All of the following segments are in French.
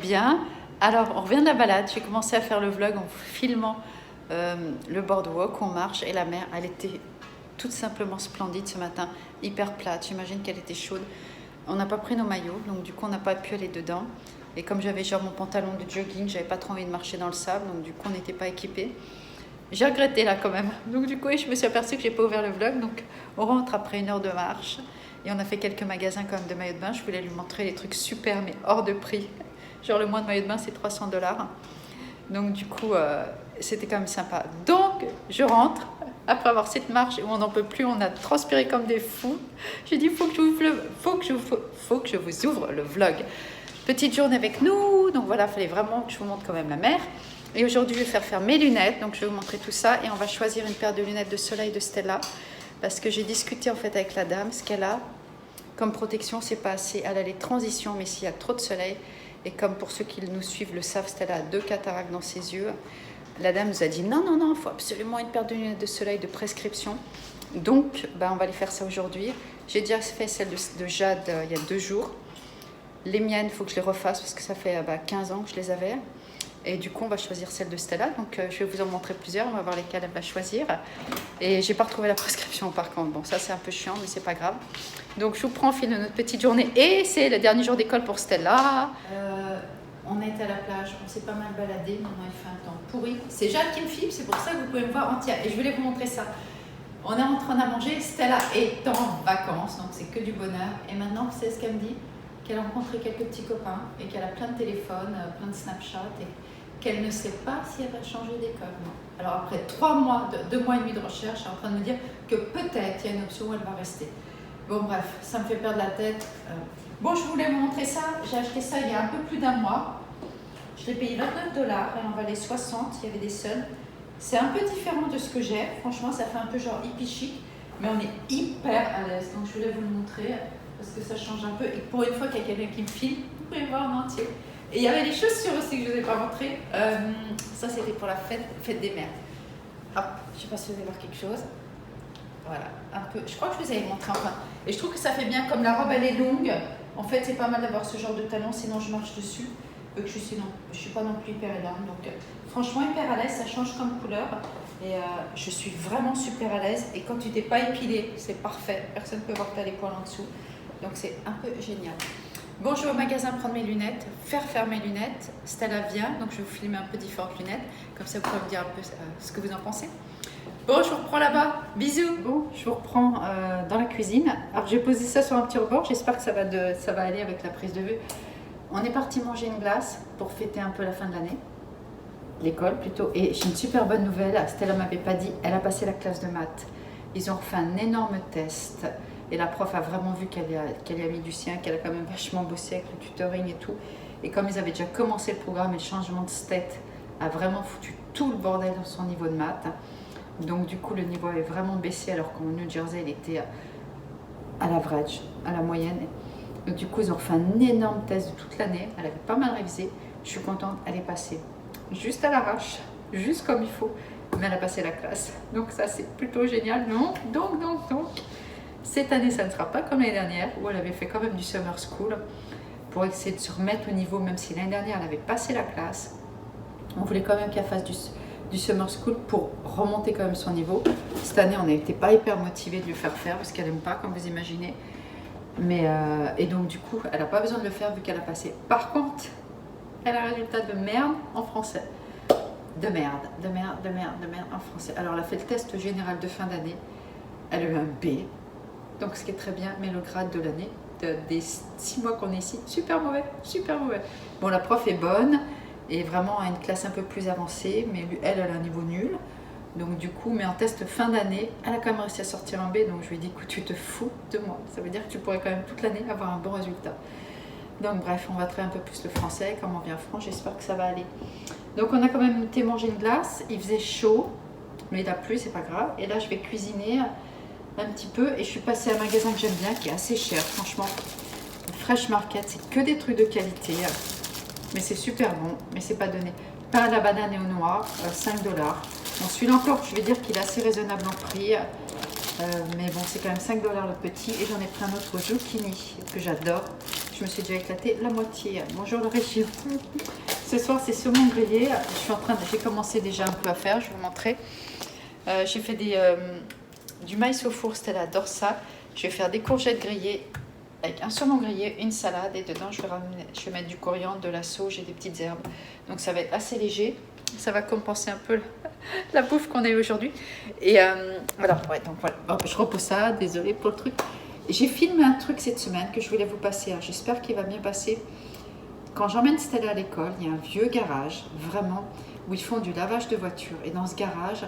bien. Alors, on revient de la balade. J'ai commencé à faire le vlog en filmant le boardwalk, on marche, et la mer, elle était tout simplement splendide ce matin, hyper plate. J'imagine qu'elle était chaude. On n'a pas pris nos maillots, donc du coup, on n'a pas pu aller dedans. Et comme j'avais genre mon pantalon de jogging, j'avais pas trop envie de marcher dans le sable, donc du coup, on n'était pas équipés. J'ai regretté là quand même. Donc du coup, je me suis aperçue que j'ai pas ouvert le vlog. Donc on rentre après 1 heure de marche. Et on a fait quelques magasins quand même de maillots de bain. Je voulais lui montrer les trucs super mais hors de prix. Genre le mois de maillot de bain c'est 300 $. Donc du coup, c'était quand même sympa. Donc je rentre. Après avoir cette marche où on n'en peut plus, on a transpiré comme des fous. J'ai dit, faut que je vous ouvre le vlog. Petite journée avec nous. Donc voilà, il fallait vraiment que je vous montre quand même la mer. Et aujourd'hui, je vais faire mes lunettes. Donc, je vais vous montrer tout ça. Et on va choisir une paire de lunettes de soleil de Stella. Parce que j'ai discuté en fait avec la dame. Ce qu'elle a comme protection, c'est pas assez. Elle a les transitions, mais s'il y a trop de soleil. Et comme pour ceux qui nous suivent le savent, Stella a 2 cataractes dans ses yeux. La dame nous a dit non, il faut absolument une paire de lunettes de soleil de prescription. Donc, on va aller faire ça aujourd'hui. J'ai déjà fait celle de Jade il y a 2 jours. Les miennes, il faut que je les refasse parce que ça fait 15 ans que je les avais. Et du coup, on va choisir celle de Stella. Donc, je vais vous en montrer plusieurs. On va voir lesquelles elle va choisir. Et j'ai pas retrouvé la prescription par contre. Bon, ça, c'est un peu chiant, mais c'est pas grave. Donc, je vous prends au fil de notre petite journée. Et c'est le dernier jour d'école pour Stella. On est à la plage. On s'est pas mal baladé. Maintenant, il fait un temps pourri. C'est Jade qui me filme. C'est pour ça que vous pouvez me voir entière. Et je voulais vous montrer ça. On est en train de manger. Stella est en vacances. Donc, c'est que du bonheur. Et maintenant, vous savez ce qu'elle me dit? Qu'elle a rencontré quelques petits copains et qu'elle a plein de téléphones, plein de Snapchat et qu'elle ne sait pas si elle va changer d'école. Alors après 3 mois, 2 mois et demi de recherche, elle est en train de me dire que peut-être il y a une option où elle va rester. Bon bref, ça me fait perdre la tête. Bon, je voulais vous montrer ça. J'ai acheté ça il y a un peu plus d'1 mois. Je l'ai payé 29 $ et en valait 60. Il y avait des soldes. C'est un peu différent de ce que j'ai. Franchement, ça fait un peu genre hippie chic, mais on est hyper à l'aise. Donc je voulais vous le montrer parce que ça change un peu. Et pour une fois qu'il y a quelqu'un qui me filme, vous pouvez voir en entier. Et il y avait des chaussures aussi que je ne vous ai pas montrées. Ça, c'était pour la fête des mères. Hop, je ne sais pas si vous allez voir quelque chose. Voilà, un peu. Je crois que je vous avais montré enfin. Et je trouve que ça fait bien, comme la robe elle est longue. En fait, c'est pas mal d'avoir ce genre de talon, sinon je marche dessus. Que je suis pas non plus hyper énorme. Donc, franchement, hyper à l'aise, ça change comme couleur. Et je suis vraiment super à l'aise. Et quand tu t'es pas épilé, c'est parfait. Personne ne peut voir que tu as les poils en dessous. Donc, c'est un peu génial. Bon, je vais au magasin prendre mes lunettes, faire mes lunettes. Stella vient, donc je vais vous filmer un peu différentes lunettes. Comme ça, vous pouvez me dire un peu ce que vous en pensez. Bon, je vous reprends là-bas. Bisous. Bon, je vous reprends dans la cuisine. Alors, j'ai posé ça sur un petit rebord. J'espère que ça va aller avec la prise de vue. On est parti manger une glace pour fêter un peu la fin de l'année. L'école plutôt. Et j'ai une super bonne nouvelle. Stella m'avait pas dit. Elle a passé la classe de maths. Ils ont fait un énorme test. Et la prof a vraiment vu qu'elle y a mis du sien, qu'elle a quand même vachement bossé avec le tutoring et tout. Et comme ils avaient déjà commencé le programme et le changement de state a vraiment foutu tout le bordel dans son niveau de maths. Donc du coup, le niveau avait vraiment baissé alors qu'en New Jersey, il était à l'average, à la moyenne. Donc du coup, ils ont fait un énorme test de toute l'année. Elle avait pas mal révisé. Je suis contente, elle est passée. Juste à l'arrache, juste comme il faut. Mais elle a passé la classe. Donc ça, c'est plutôt génial. Donc. Cette année, ça ne sera pas comme l'année dernière, où elle avait fait quand même du summer school pour essayer de se remettre au niveau, même si l'année dernière, elle avait passé la classe. On voulait quand même qu'elle fasse du summer school pour remonter quand même son niveau. Cette année, on n'était pas hyper motivés de lui faire parce qu'elle n'aime pas, comme vous imaginez. Mais, et donc, du coup, elle n'a pas besoin de le faire vu qu'elle a passé. Par contre, elle a un résultat de merde en français. De merde en français. Alors, elle a fait le test général de fin d'année. Elle a eu un B. Donc ce qui est très bien, mais le grade de l'année, des 6 mois qu'on est ici, super mauvais. Bon, la prof est bonne et vraiment a une classe un peu plus avancée, mais elle a un niveau nul. Donc du coup, mais en test fin d'année, elle a quand même réussi à sortir un B, donc je lui ai dit, écoute, tu te fous de moi. Ça veut dire que tu pourrais quand même toute l'année avoir un bon résultat. Donc bref, on va travailler un peu plus le français, comme on vient en France, j'espère que ça va aller. Donc on a quand même été manger une glace, il faisait chaud, mais il a plu, c'est pas grave. Et là, je vais cuisiner un petit peu et je suis passée à un magasin que j'aime bien qui est assez cher franchement. Fresh Market, c'est que des trucs de qualité mais c'est super bon, mais c'est pas donné. Pain à la banane et au noix, 5 $. Bon, celui-là encore, je vais dire qu'il est assez raisonnable en prix, mais bon, c'est quand même 5 $ le petit. Et j'en ai pris un autre au zucchini que j'adore. Je me suis déjà éclatée la moitié. Bonjour le régime. Ce soir, c'est saumon grillé. J'ai commencé déjà un peu à faire, je vais vous montrer. J'ai fait du maïs au four, Stella adore ça. Je vais faire des courgettes grillées avec un saumon grillé, une salade et dedans je vais mettre du coriandre, de la sauge et des petites herbes. Donc ça va être assez léger. Ça va compenser un peu la bouffe qu'on a eu aujourd'hui. Et voilà, ouais, donc voilà. Bon, je repose ça, désolée pour le truc. J'ai filmé un truc cette semaine que je voulais vous passer. J'espère qu'il va bien passer. Quand j'emmène Stella à l'école, il y a un vieux garage, vraiment, où ils font du lavage de voitures. Et dans ce garage,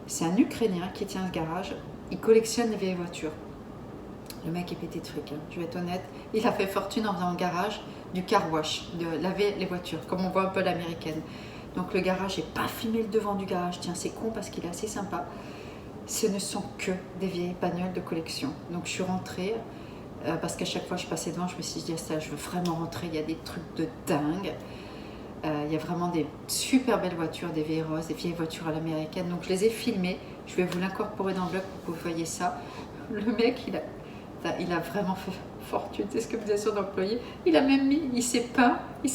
c'est un Ukrainien qui tient ce garage. Il collectionne les vieilles voitures. Le mec est pété de fric, hein. Je vais être honnête. Il a fait fortune en faisant un garage du car wash, de laver les voitures, comme on voit un peu l'américaine. Donc le garage, j'ai pas filmé le devant du garage. Tiens, c'est con parce qu'il est assez sympa. Ce ne sont que des vieilles bagnoles de collection. Donc je suis rentrée, parce qu'à chaque fois je passais devant, je me suis dit, ça, je veux vraiment rentrer, il y a des trucs de dingue. Il y a vraiment des super belles voitures, des vieilles roses, des vieilles voitures à l'américaine. Donc je les ai filmées, je vais vous l'incorporer dans le blog pour que vous voyez ça. Le mec, il a vraiment fait fortune, c'est ce que me disait son employé. Il a même mis, il s'est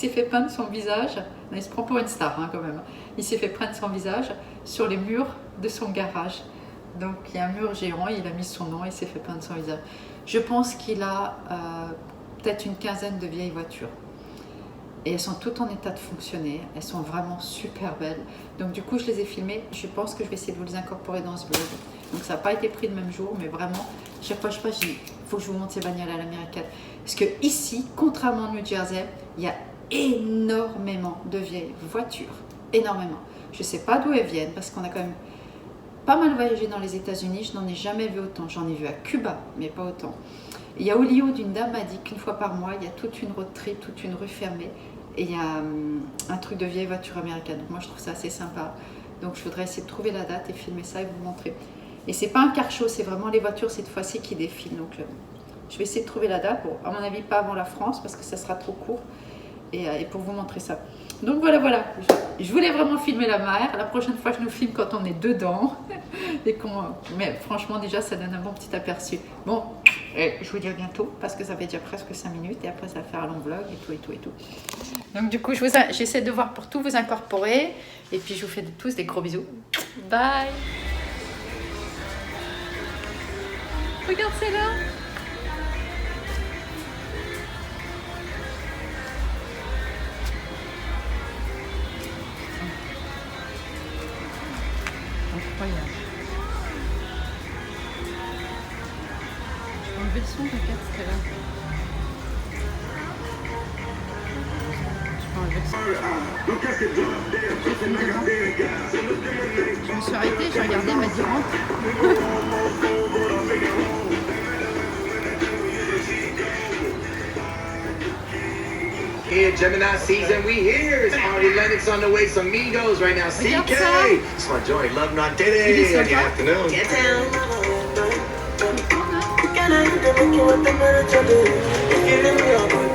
fait peindre son visage. Il se prend pour une star, hein, quand même. Il s'est fait peindre son visage sur les murs de son garage. Donc il y a un mur géant, il a mis son nom, il s'est fait peindre son visage. Je pense qu'il a peut-être une quinzaine de vieilles voitures. Et elles sont toutes en état de fonctionner, elles sont vraiment super belles. Donc du coup je les ai filmées, je pense que je vais essayer de vous les incorporer dans ce blog. Donc ça n'a pas été pris le même jour, mais vraiment, chaque fois je passe, je dis, il faut que je vous montre ces bagnoles à l'américaine. Parce que ici, contrairement au New Jersey, il y a énormément de vieilles voitures, énormément. Je ne sais pas d'où elles viennent, parce qu'on a quand même pas mal voyagé dans les États-Unis, je n'en ai jamais vu autant. J'en ai vu à Cuba, mais pas autant. Il y a Hollywood, une dame m'a dit qu'une fois par mois, il y a toute une road trip, toute une rue fermée, et il y a un truc de vieilles voitures américaines. Donc moi, je trouve ça assez sympa. Donc je voudrais essayer de trouver la date et filmer ça et vous montrer. Et c'est pas un car show, c'est vraiment les voitures cette fois-ci qui défilent. Donc je vais essayer de trouver la date. Bon, à mon avis, pas avant la France parce que ça sera trop court. Et pour vous montrer ça. Donc voilà. Je voulais vraiment filmer la mer. La prochaine fois, je nous filme quand on est dedans. Mais franchement, déjà, ça donne un bon petit aperçu. Bon, je vous dis à bientôt parce que ça fait déjà presque 5 minutes. Et après, ça va faire un long vlog et tout. Donc du coup, j'essaie de voir pour tout vous incorporer. Et puis, je vous fais tous des gros bisous. Bye. Regarde, c'est là. Incroyable. Je vais enlever le son, regarde, c'était là. Je vais enlever le son. Je me suis arrêtée, j'ai regardé, elle m'a dit rentre. Here, Gemini season, we here. It's Ari Lennox on the way, some Migos right now. CK! It's my joint, Love Not Diddy. Good afternoon. Get down.